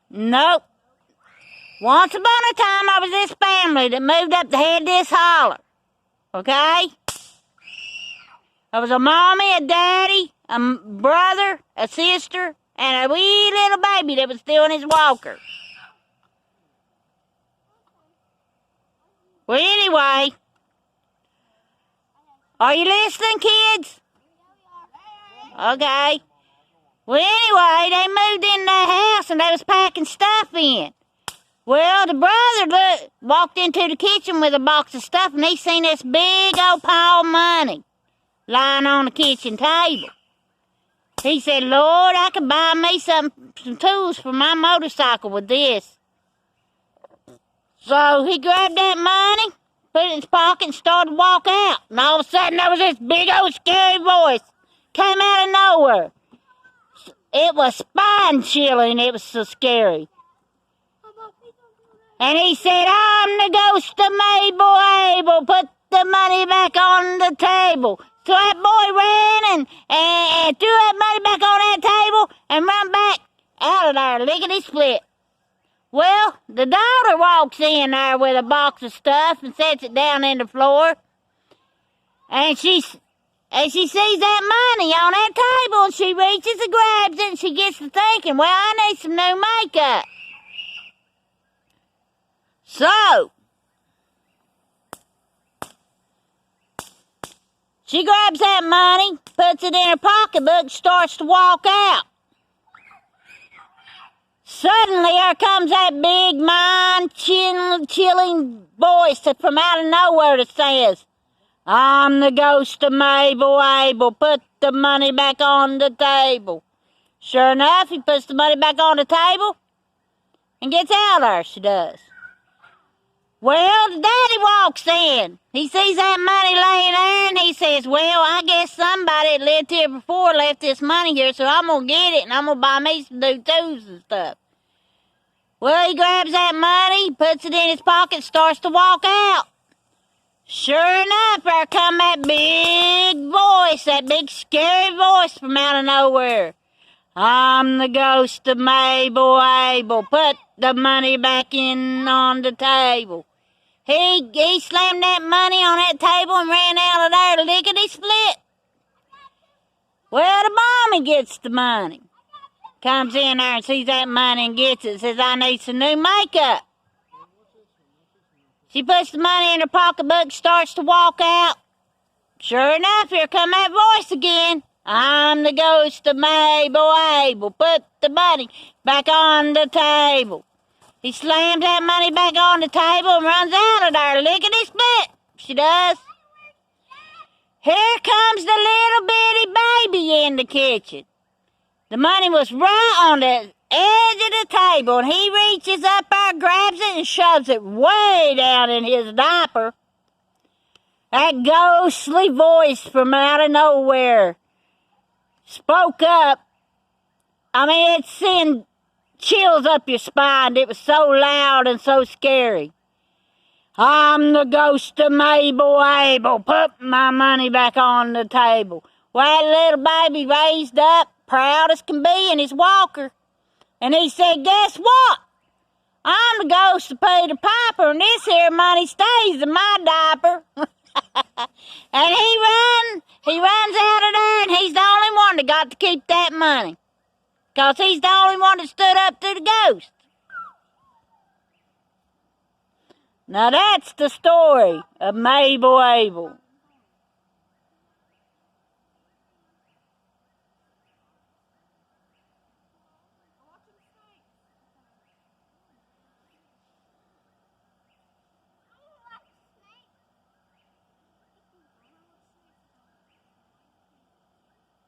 Nope. Once upon a time, I was this family that moved up to head this holler. Okay? There was a mommy, a daddy, a brother, a sister, and a wee little baby that was still in his walker. Well, anyway, are you listening, kids? Okay. Well, anyway, they moved in that house and they was packing stuff in. Well, the brother walked into the kitchen with a box of stuff and he seen this big old pile of money lying on the kitchen table. He said, Lord, I could buy me some tools for my motorcycle with this. So he grabbed that money, put it in his pocket, and started to walk out. And all of a sudden, there was this big old scary voice. Came out of nowhere. It was spine-chilling. It was so scary. And he said, I'm the ghost of Mable Able. Put the money back on the table. So that boy ran and threw that money back on that table and ran back out of there, lickety-split. Well, the daughter walks in there with a box of stuff and sets it down in the floor. And she sees that money on that table and she reaches and grabs it and she gets to thinking, well, I need some new makeup. So, she grabs that money, puts it in her pocketbook, starts to walk out. Suddenly, here comes that big, mind-chilling voice from out of nowhere that says, I'm the ghost of Mable Able. Put the money back on the table. Sure enough, he puts the money back on the table and gets out there, she does. Well, the daddy walks in. He sees that money laying there, and he says, well, I guess somebody that lived here before left this money here, so I'm going to get it, and I'm going to buy me some new tools and stuff. Well, he grabs that money, puts it in his pocket, starts to walk out. Sure enough, there come that big voice, that big scary voice from out of nowhere. I'm the ghost of Mable Able. Put the money back in on the table. He slammed that money on that table and ran out of there lickety-split. Well, the mommy gets the money. Comes in there and sees that money and gets it. Says, I need some new makeup. She puts the money in her pocketbook, starts to walk out. Sure enough, here come that voice again. I'm the ghost of Mable Able. Put the money back on the table. He slams that money back on the table and runs out of there, lickety-split. She does. Here comes the little bitty baby in the kitchen. The money was right on the edge of the table, and he reaches up there, grabs it, and shoves it way down in his diaper. That ghostly voice from out of nowhere spoke up. I mean, it sent chills up your spine. It was so loud and so scary. I'm the ghost of Mable Able. Put my money back on the table. Well, that little baby raised up, proud as can be, in his walker. And he said, guess what? I'm the ghost of Peter Piper, and this here money stays in my diaper. And he runs out of there, and he's the only one that got to keep that money. Because he's the only one that stood up to the ghost. Now that's the story of Mable Able.